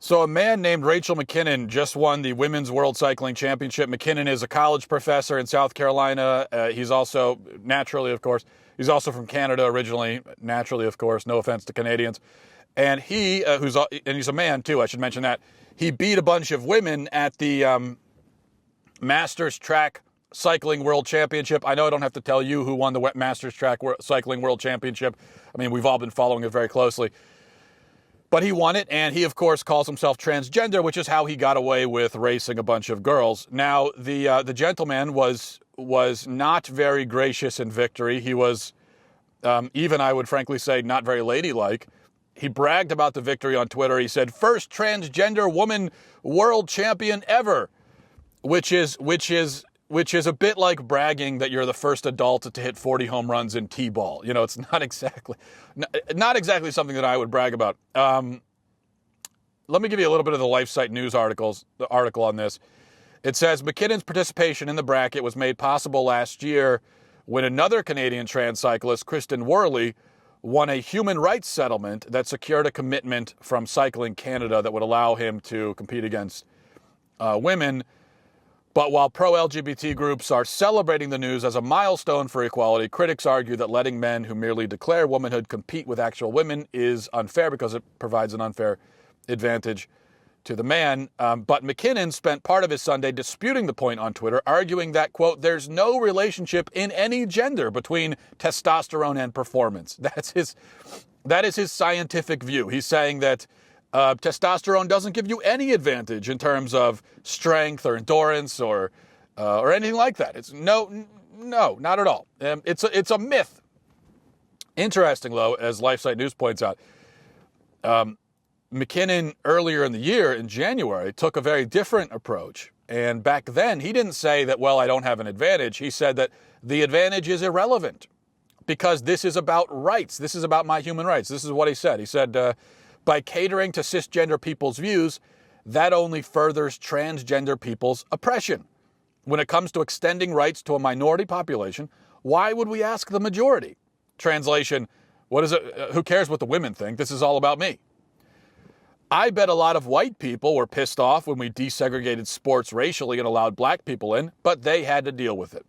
So a man named Rachel McKinnon just won the Women's World Cycling Championship. McKinnon is a college professor in South Carolina. He's also, naturally, of course, he's also from Canada originally. Naturally, of course, no offense to Canadians. And he's a man too, I should mention that. He beat a bunch of women at the Masters Track Cycling World Championship. I know I don't have to tell you who won the Masters Track Cycling World Championship. I mean, we've all been following it very closely. But he won it, and he, of course, calls himself transgender, which is how he got away with racing a bunch of girls. Now, the gentleman was not very gracious in victory. He was, even I would frankly say, not very ladylike. He bragged about the victory on Twitter. He said, "First transgender woman world champion ever," which is a bit like bragging that you're the first adult to hit 40 home runs in T-ball. You know, it's not exactly something that I would brag about. Let me give you a little bit of the LifeSite News the article on this. It says, McKinnon's participation in the bracket was made possible last year when another Canadian trans cyclist, Kristen Worley, won a human rights settlement that secured a commitment from Cycling Canada that would allow him to compete against women. But while pro-LGBT groups are celebrating the news as a milestone for equality, critics argue that letting men who merely declare womanhood compete with actual women is unfair because it provides an unfair advantage to the man. But McKinnon spent part of his Sunday disputing the point on Twitter, arguing that, quote, "there's no relationship in any gender between testosterone and performance." That is his scientific view. He's saying that testosterone doesn't give you any advantage in terms of strength or endurance or anything like that. It's no, not at all. It's a myth. Interesting, though, as LifeSite News points out, McKinnon earlier in the year, in January, took a very different approach. And back then, he didn't say that, well, I don't have an advantage. He said that the advantage is irrelevant because this is about rights. This is about my human rights. This is what he said. He said, by catering to cisgender people's views, that only furthers transgender people's oppression. When it comes to extending rights to a minority population, why would we ask the majority? Translation, what is it? Who cares what the women think? This is all about me. I bet a lot of white people were pissed off when we desegregated sports racially and allowed black people in, but they had to deal with it.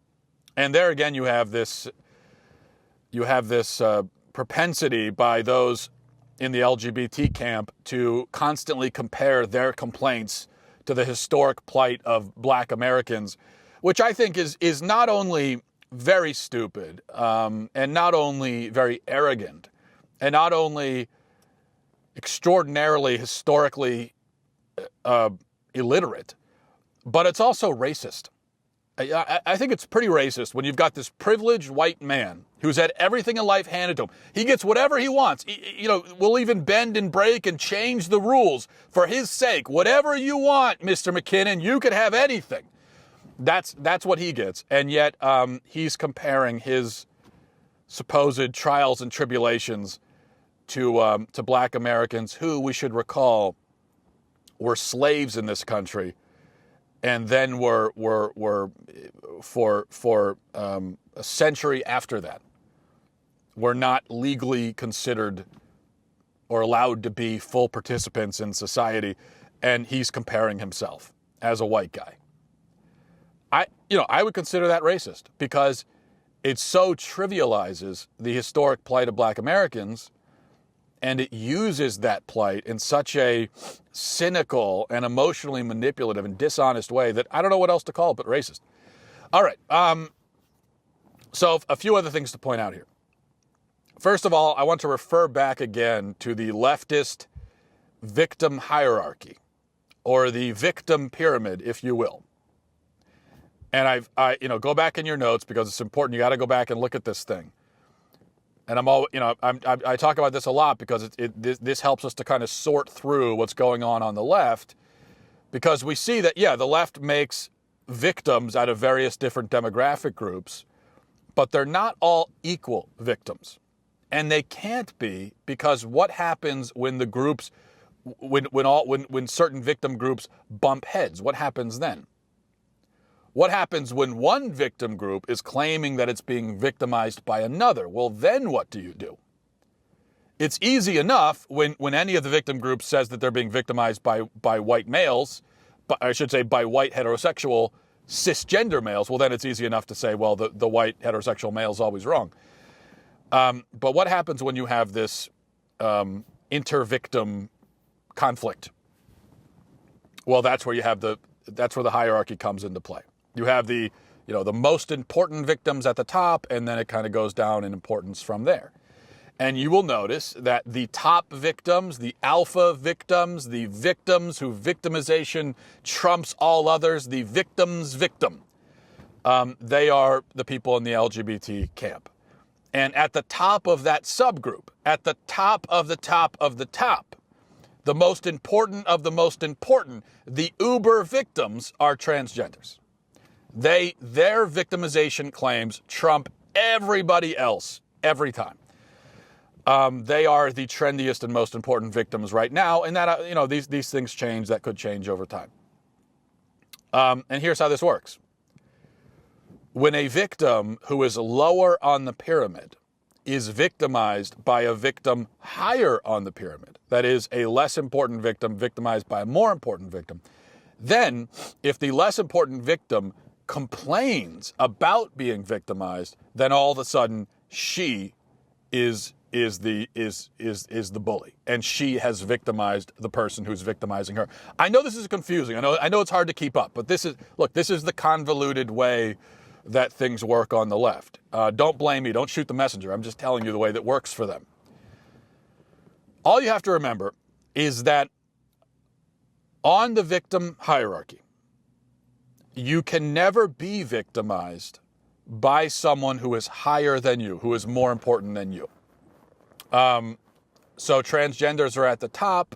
And there again, you have this propensity by those in the LGBT camp to constantly compare their complaints to the historic plight of black Americans, which I think is not only very stupid and not only very arrogant and not only extraordinarily historically illiterate, but it's also racist. I think it's pretty racist when you've got this privileged white man who's had everything in life handed to him. He gets whatever he wants. We'll even bend and break and change the rules for his sake. Whatever you want, Mr. McKinnon, you could have anything. That's what he gets. And yet he's comparing his supposed trials and tribulations to black Americans who, we should recall, were slaves in this country and then were for a century after that, were not legally considered or allowed to be full participants in society, and he's comparing himself as a white guy. I would consider that racist because it so trivializes the historic plight of black Americans, and it uses that plight in such a cynical and emotionally manipulative and dishonest way that I don't know what else to call it but racist. All right. So a few other things to point out here. First of all, I want to refer back again to the leftist victim hierarchy, or the victim pyramid, if you will. And I go back in your notes because it's important. You got to go back and look at this thing. And I talk about this a lot because this helps us to kind of sort through what's going on the left, because we see that, the left makes victims out of various different demographic groups, but they're not all equal victims. And they can't be, because what happens when the groups, when certain victim groups bump heads? What happens then? What happens when one victim group is claiming that it's being victimized by another? Well, then what do you do? It's easy enough when any of the victim groups says that they're being victimized by white males, but I should say by white heterosexual cisgender males. Well, then it's easy enough to say, well, the white heterosexual male is always wrong. But what happens when you have this inter-victim conflict? Well, that's where the hierarchy comes into play. You have the most important victims at the top, and then it kind of goes down in importance from there. And you will notice that the top victims, the alpha victims, the victims who victimization trumps all others, the victim's victim, they are the people in the LGBT camp. And at the top of that subgroup, at the top of the top of the top, the most important of the most important, the uber victims are transgenders. Their victimization claims trump everybody else every time. They are the trendiest and most important victims right now, and that these things change. That could change over time. And here's how this works: when a victim who is lower on the pyramid is victimized by a victim higher on the pyramid, that is, a less important victim victimized by a more important victim, then if the less important victim complains about being victimized, then all of a sudden she is the bully, and she has victimized the person who's victimizing her. I know this is confusing. I know it's hard to keep up, but this is the convoluted way that things work on the left. Don't blame me. Don't shoot the messenger. I'm just telling you the way that works for them. All you have to remember is that on the victim hierarchy, you can never be victimized by someone who is higher than you, who is more important than you. So transgenders are at the top,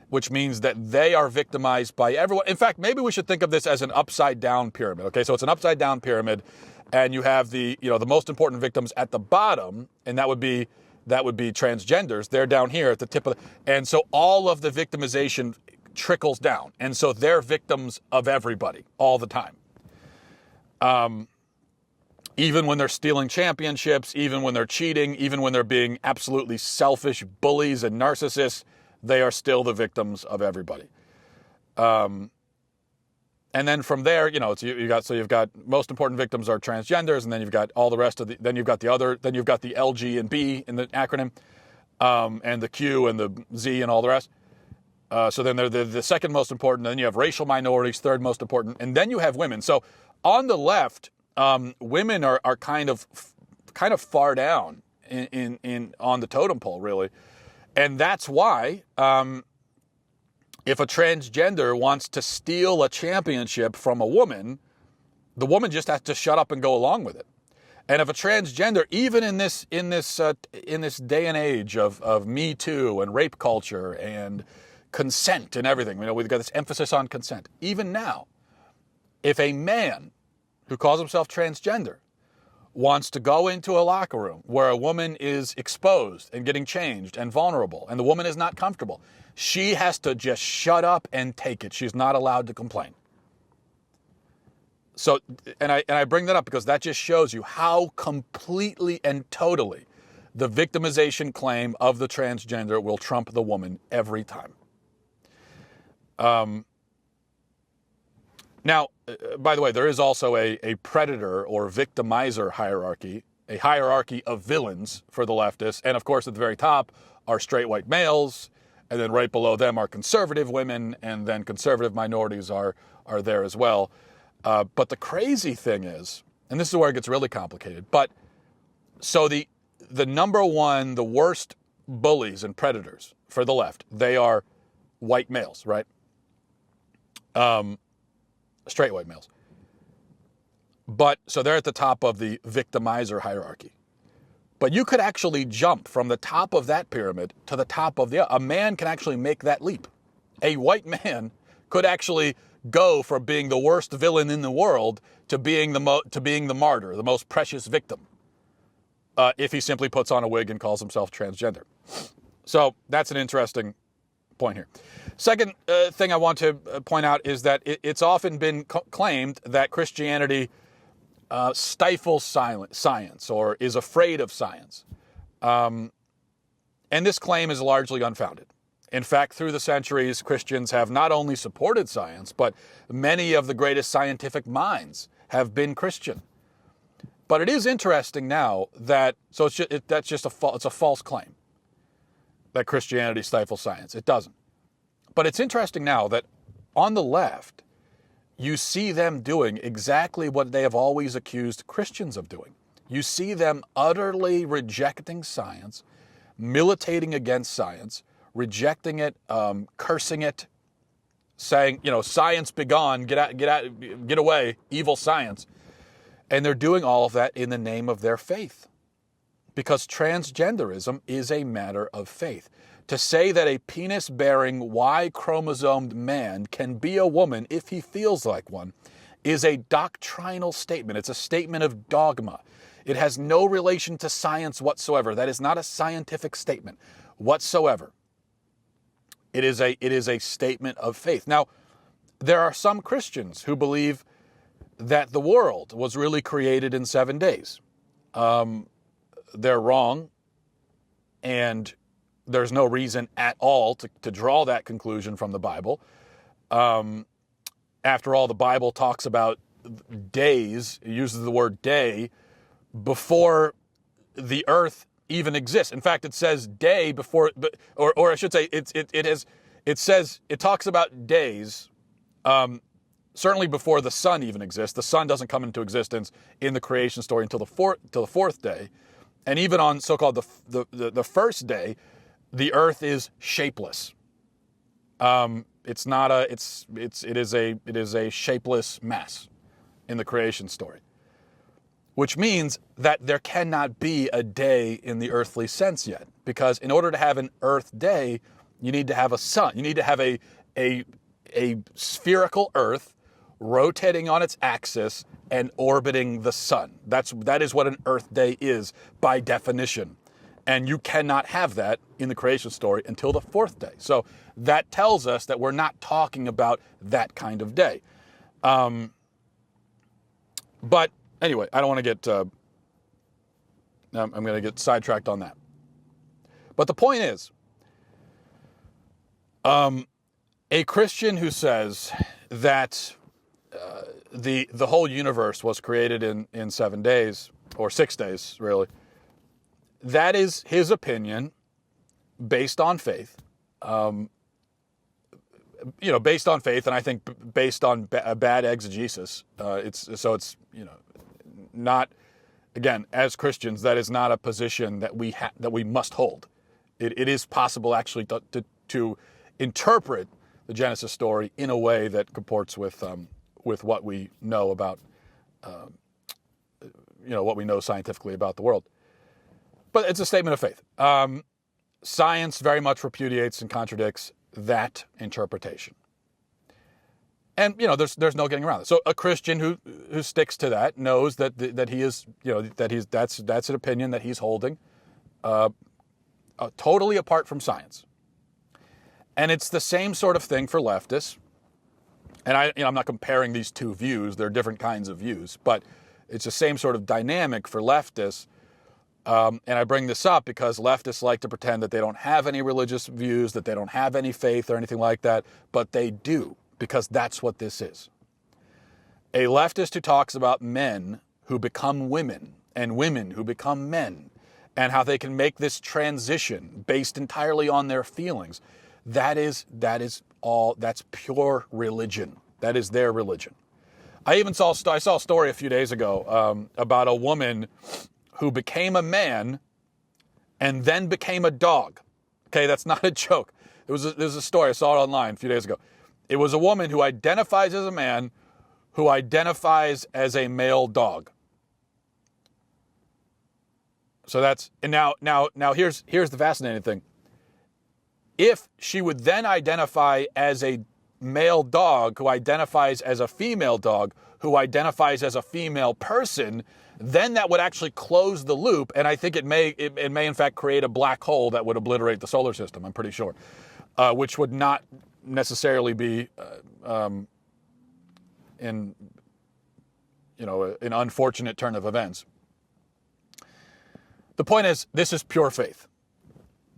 which means that they are victimized by everyone. In fact, maybe we should think of this as an upside down pyramid. Okay, so it's an upside down pyramid, and you have the most important victims at the bottom, and that would be transgenders. They're down here at the tip of and so all of the victimization trickles down, and so they're victims of everybody all the time. Even when they're stealing championships, even when they're cheating, even when they're being absolutely selfish bullies and narcissists, they are still the victims of everybody. And then from there, you've got most important victims are transgenders, and then you've got all the rest of then you've got the L, G, and B in the acronym, and the Q and the Z and all the rest. So then they're the second most important. Then you have racial minorities, third most important, and then you have women. So on the left, women are kind of far down in on the totem pole, really, and that's why if a transgender wants to steal a championship from a woman, the woman just has to shut up and go along with it. And if a transgender, even in this day and age of Me Too and rape culture and consent and everything, we've got this emphasis on consent. Even now, if a man who calls himself transgender wants to go into a locker room where a woman is exposed and getting changed and vulnerable, and the woman is not comfortable, she has to just shut up and take it. She's not allowed to complain. So, and I bring that up because that just shows you how completely and totally the victimization claim of the transgender will trump the woman every time. Now, by the way, there is also a predator or victimizer hierarchy, a hierarchy of villains for the leftists. And of course, at the very top are straight white males, and then right below them are conservative women, and then conservative minorities are there as well. But the crazy thing is, and this is where it gets really complicated, but so the number one, the worst bullies and predators for the left, they are white males, right? Straight white males. But so they're at the top of the victimizer hierarchy. But you could actually jump from the top of that pyramid to the top of a man can actually make that leap. A white man could actually go from being the worst villain in the world to being the martyr, the most precious victim, if he simply puts on a wig and calls himself transgender. So that's an interesting point here. Second thing I want to point out is that it's often been claimed that Christianity stifles science or is afraid of science. And this claim is largely unfounded. In fact, through the centuries, Christians have not only supported science, but many of the greatest scientific minds have been Christian. But it is interesting now that, so it's a false claim that Christianity stifles science. It doesn't. But it's interesting now that on the left, you see them doing exactly what they have always accused Christians of doing. You see them utterly rejecting science, militating against science, rejecting it, cursing it, saying, science begone, get away, evil science. And they're doing all of that in the name of their faith. Because transgenderism is a matter of faith. To say that a penis-bearing Y-chromosomed man can be a woman if he feels like one is a doctrinal statement. It's a statement of dogma. It has no relation to science whatsoever. That is not a scientific statement whatsoever. It is a statement of faith. Now, there are some Christians who believe that the world was really created in 7 days. They're wrong, and there's no reason at all to draw that conclusion from the Bible. After all, the Bible talks about days, it uses the word day, before the earth even exists. In fact, it says day before, or I should say, it talks about days, certainly before the sun even exists. The sun doesn't come into existence in the creation story until the fourth day. And even on so-called the first day, the earth is shapeless. It is a shapeless mass in the creation story, which means that there cannot be a day in the earthly sense yet, because in order to have an earth day, you need to have a sun. You need to have a spherical earth rotating on its axis and orbiting the sun. That is what an earth day is by definition. And you cannot have that in the creation story until the fourth day. So that tells us that we're not talking about that kind of day. But anyway, I don't want to get, I'm going to get sidetracked on that. But the point is, a Christian who says that the whole universe was created in 7 days, or 6 days, really, that is his opinion based on faith. Based on faith, and I think based on bad exegesis. It's not, again, as Christians, that is not a position that we must hold. It is possible actually to interpret the Genesis story in a way that comports with what we know about, what we know scientifically about the world. But it's a statement of faith. Science very much repudiates and contradicts that interpretation. And, there's no getting around it. So a Christian who sticks to that knows that he is, that's an opinion that he's holding totally apart from science. And it's the same sort of thing for leftists. And I'm not comparing these two views. They're different kinds of views. But it's the same sort of dynamic for leftists. And I bring this up because leftists like to pretend that they don't have any religious views, that they don't have any faith or anything like that. But they do, because that's what this is. A leftist who talks about men who become women and women who become men and how they can make this transition based entirely on their feelings. That's pure religion. That is their religion. I saw a story a few days ago about a woman who became a man and then became a dog. Okay, that's not a joke. There's a story, I saw it online a few days ago. It was a woman who identifies as a man who identifies as a male dog. So now here's the fascinating thing. If she would then identify as a male dog who identifies as a female dog who identifies as a female person, then that would actually close the loop, and I think it may in fact create a black hole that would obliterate the solar system, I'm pretty sure, which would not necessarily be an unfortunate turn of events. The point is, this is pure faith.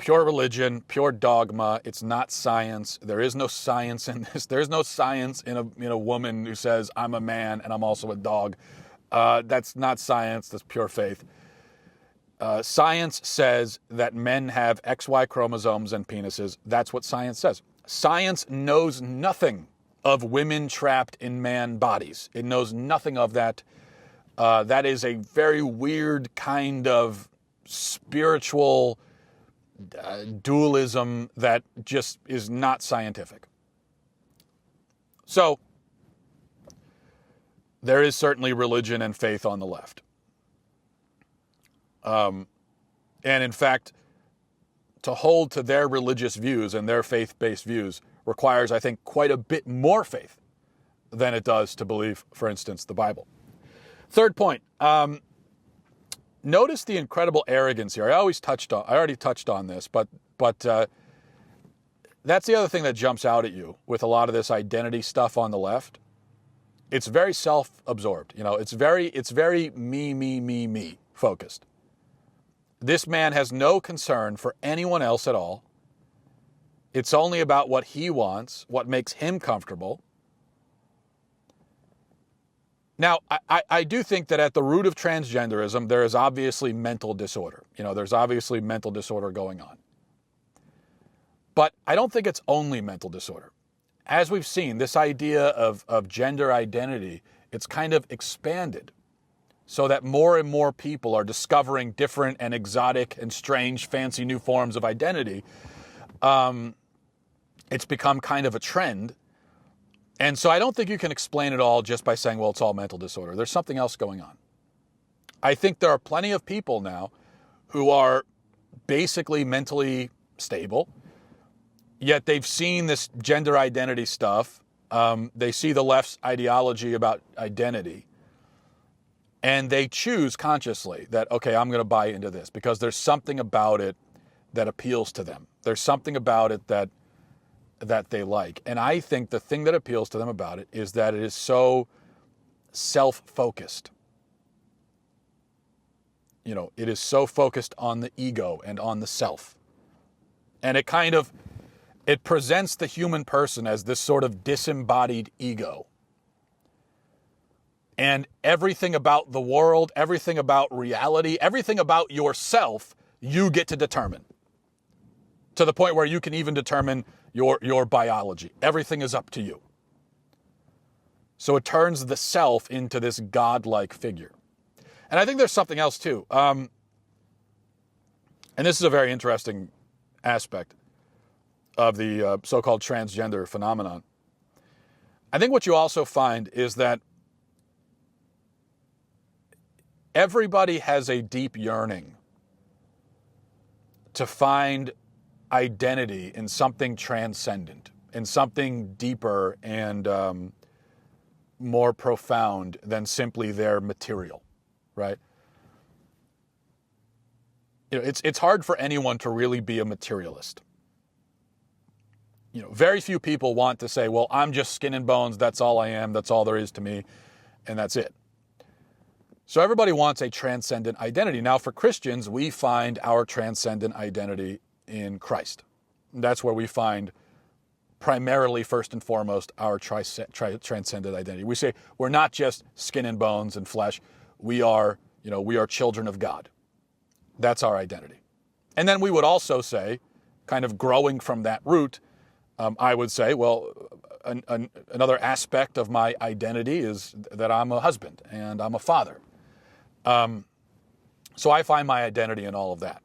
pure religion, pure dogma. It's not science. There is no science in this. There's no science in a woman who says, I'm a man and I'm also a dog. That's not science. That's pure faith. Science says that men have XY chromosomes and penises. That's what science says. Science knows nothing of women trapped in man bodies. It knows nothing of that. That is a very weird kind of spiritual dualism that just is not scientific. So, there is certainly religion and faith on the left. And in fact, to hold to their religious views and their faith-based views requires, I think, quite a bit more faith than it does to believe, for instance, the Bible. Third point, notice the incredible arrogance here. I already touched on this, but that's the other thing that jumps out at you with a lot of this identity stuff on the left. It's very self-absorbed. It's very me focused. This man has no concern for anyone else at all. It's only about what he wants, what makes him comfortable. Now, I do think that at the root of transgenderism, there is obviously mental disorder. There's obviously mental disorder going on. But I don't think it's only mental disorder. As we've seen, this idea of gender identity, it's kind of expanded so that more and more people are discovering different and exotic and strange, fancy new forms of identity. It's become kind of a trend. And so I don't think you can explain it all just by saying, well, it's all mental disorder. There's something else going on. I think there are plenty of people now who are basically mentally stable, yet they've seen this gender identity stuff. They see the left's ideology about identity, and they choose consciously that, okay, I'm going to buy into this because there's something about it that appeals to them. There's something about it that they like. And I think the thing that appeals to them about it is that it is so self-focused. It is so focused on the ego and on the self. And it presents the human person as this sort of disembodied ego. And everything about the world, everything about reality, everything about yourself, you get to determine. To the point where you can even determine your biology. Everything is up to you. So it turns the self into this godlike figure. And I think there's something else too. And this is a very interesting aspect of the so-called transgender phenomenon. I think what you also find is that everybody has a deep yearning to find identity in something transcendent, in something deeper and more profound than simply their material, right? It's hard for anyone to really be a materialist. Very few people want to say, well, I'm just skin and bones, that's all I am, that's all there is to me, and that's it. So everybody wants a transcendent identity. Now, for Christians, we find our transcendent identity in Christ. That's where we find primarily, first and foremost, our transcendent identity. We say we're not just skin and bones and flesh. We are children of God. That's our identity. And then we would also say, kind of growing from that root, I would say, well, another aspect of my identity is that I'm a husband and I'm a father. So I find my identity in all of that.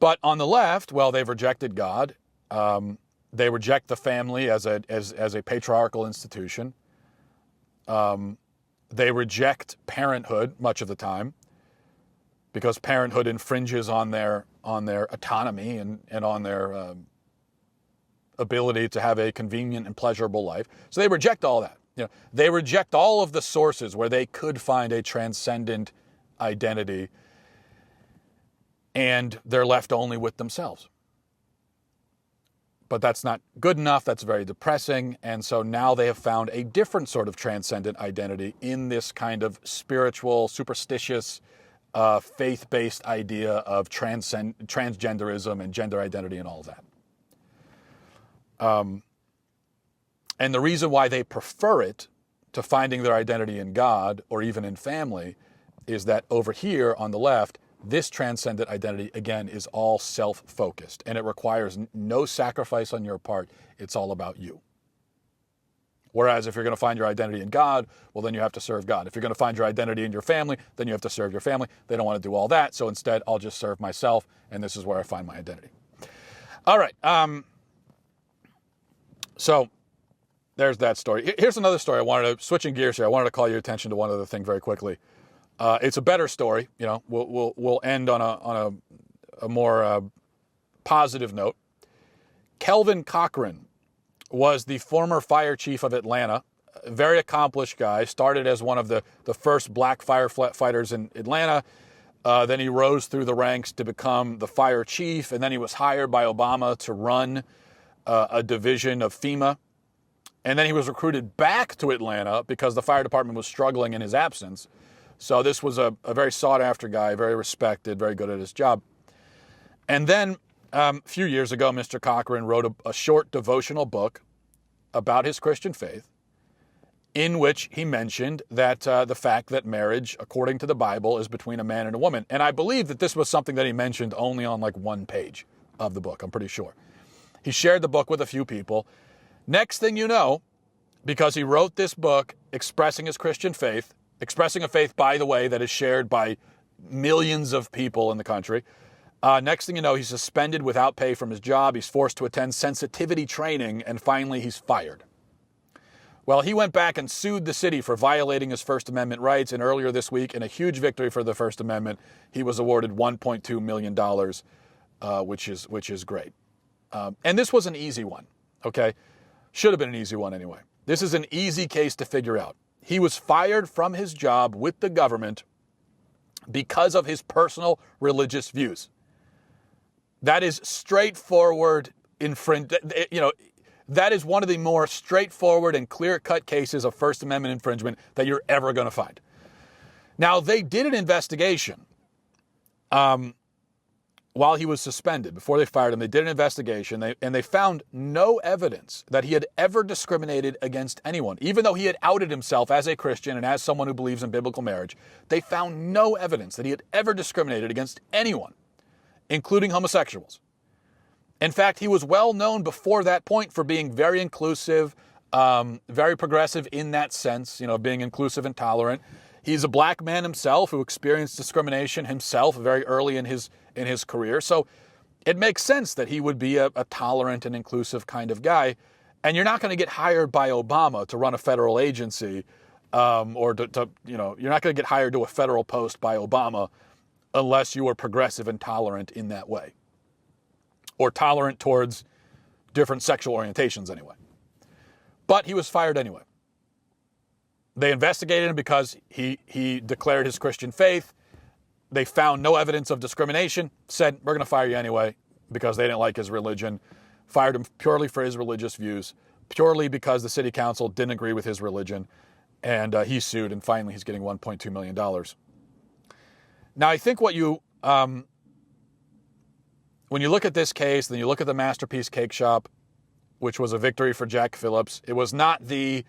But on the left, well, they've rejected God. They reject the family as a patriarchal institution. They reject parenthood much of the time because parenthood infringes on their autonomy and on their ability to have a convenient and pleasurable life. So they reject all that. They reject all of the sources where they could find a transcendent identity, and they're left only with themselves. But that's not good enough. That's very depressing. And so now they have found a different sort of transcendent identity in this kind of spiritual, superstitious, faith-based idea of transgenderism and gender identity and all of that. And the reason why they prefer it to finding their identity in God or even in family is that over here on the left, this transcendent identity, again, is all self-focused, and it requires no sacrifice on your part. It's all about you. Whereas if you're going to find your identity in God, well, then you have to serve God. If you're going to find your identity in your family, then you have to serve your family. They don't want to do all that, so instead, I'll just serve myself, and this is where I find my identity. All right. So there's that story. Here's another story. Switching gears here, I wanted to call your attention to one other thing very quickly. It's a better story. You know, we'll end on a more positive note. Kelvin Cochran was the former fire chief of Atlanta, a very accomplished guy, started as one of the first black firefighters in Atlanta. Then he rose through the ranks to become the fire chief, and then he was hired by Obama to run a division of FEMA. And then he was recruited back to Atlanta because the fire department was struggling in his absence. So this was a very sought-after guy, very respected, very good at his job. And then a few years ago, Mr. Cochran wrote a short devotional book about his Christian faith, in which he mentioned that the fact that marriage, according to the Bible, is between a man and a woman. And I believe that this was something that he mentioned only on like one page of the book, I'm pretty sure. He shared the book with a few people. Next thing you know, because he wrote this book expressing his Christian faith, expressing a faith, by the way, that is shared by millions of people in the country. Next thing you know, he's suspended without pay from his job. He's forced to attend sensitivity training, and finally he's fired. Well, he went back and sued the city for violating his First Amendment rights, and earlier this week, in a huge victory for the First Amendment, he was awarded $1.2 million, which is great. And this was an easy one, okay? Should have been an easy one anyway. This is an easy case to figure out. He was fired from his job with the government because of his personal religious views. That is straightforward that is one of the more straightforward and clear-cut cases of First Amendment infringement that you're ever going to find. Now, they did an investigation while he was suspended. Before they fired him, they did an investigation, and they found no evidence that he had ever discriminated against anyone. Even though he had outed himself as a Christian and as someone who believes in biblical marriage, they found no evidence that he had ever discriminated against anyone, including homosexuals. In fact, he was well known before that point for being very inclusive, very progressive in that sense, being inclusive and tolerant. He's a black man himself who experienced discrimination himself very early in his career. So it makes sense that he would be a tolerant and inclusive kind of guy. And you're not going to get hired by Obama to run a federal agency, or you're not going to get hired to a federal post by Obama unless you are progressive and tolerant in that way, or tolerant towards different sexual orientations anyway. But he was fired anyway. They investigated him because he declared his Christian faith. They found no evidence of discrimination, said, we're going to fire you anyway because they didn't like his religion. Fired him purely for his religious views, purely because the city council didn't agree with his religion. And he sued, and finally he's getting $1.2 million. Now, I think when you look at this case, then you look at the Masterpiece Cake Shop, which was a victory for Jack Phillips. It was not the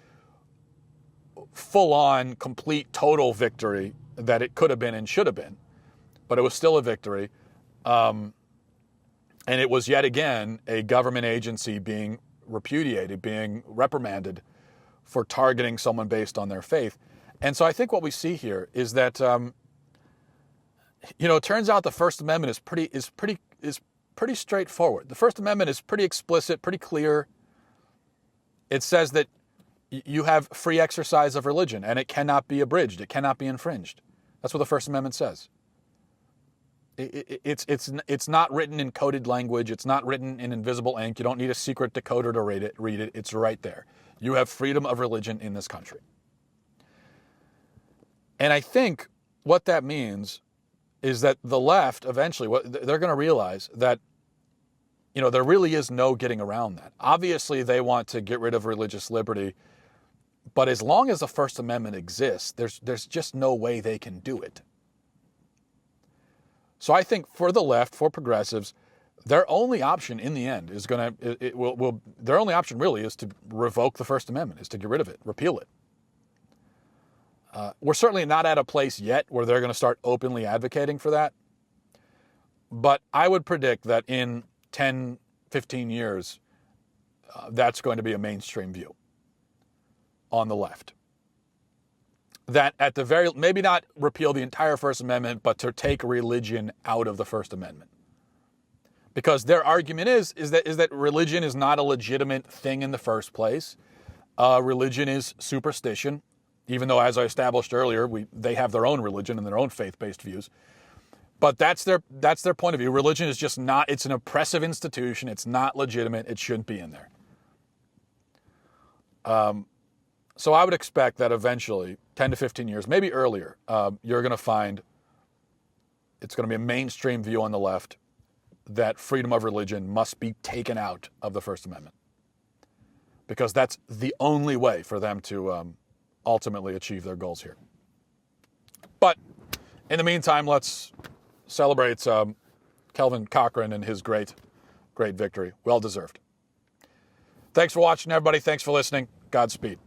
full-on, complete, total victory that it could have been and should have been, but it was still a victory. And it was yet again a government agency being repudiated, being reprimanded for targeting someone based on their faith. And so I think what we see here is that, it turns out the First Amendment is pretty straightforward. The First Amendment is pretty explicit, pretty clear. It says that you have free exercise of religion, and it cannot be abridged. It cannot be infringed. That's what the First Amendment says. It's not written in coded language. It's not written in invisible ink. You don't need a secret decoder to read it. It's right there. You have freedom of religion in this country. And I think what that means is that the left eventually, they're going to realize that, there really is no getting around that. Obviously, they want to get rid of religious liberty, but as long as the First Amendment exists, there's just no way they can do it. So I think for the left, for progressives, their only option in the end is their only option really is to revoke the First Amendment, is to get rid of it, repeal it. We're certainly not at a place yet where they're going to start openly advocating for that. But I would predict that in 10, 15 years, that's going to be a mainstream view on the left. That at the very, maybe not repeal the entire First Amendment, but to take religion out of the First Amendment. Because their argument is that religion is not a legitimate thing in the first place. Religion is superstition, even though, as I established earlier, they have their own religion and their own faith-based views. But that's their point of view. Religion is just not, it's an oppressive institution. It's not legitimate. It shouldn't be in there. So I would expect that eventually, 10 to 15 years, maybe earlier, you're going to find it's going to be a mainstream view on the left that freedom of religion must be taken out of the First Amendment. Because that's the only way for them to ultimately achieve their goals here. But in the meantime, let's celebrate Kelvin Cochran and his great victory. Well deserved. Thanks for watching, everybody. Thanks for listening. Godspeed.